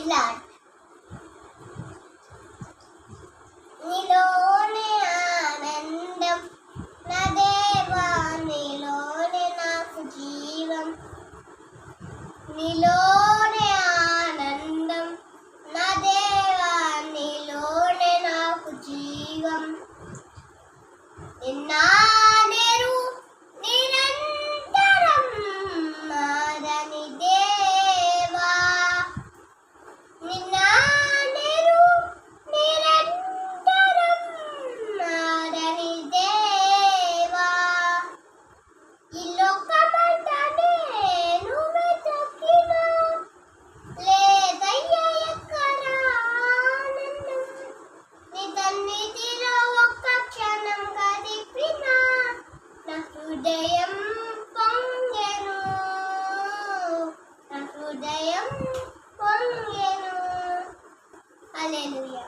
Lord. నీలోనే ఆనందం నా దేవా, నీలోనే నాకు జీవం. నీలోనే ఆనందం నా దేవా, నీలోనే నాకు జీవం. నిన్నానేరు నిరంతరం నాదని దేవా, నిన్నానేరు నిరంతరం నాదని దేవా. ఈ లోకమంతా నేను వెతికినా లేదయ్యా ఎక్కడ ఆనందం. నీ సన్నిధిలో ఒక్క క్షణం గడిపినా నా హృదయం పొంగెను, నా హృదయం పొంగెను. హల్లెలూయా.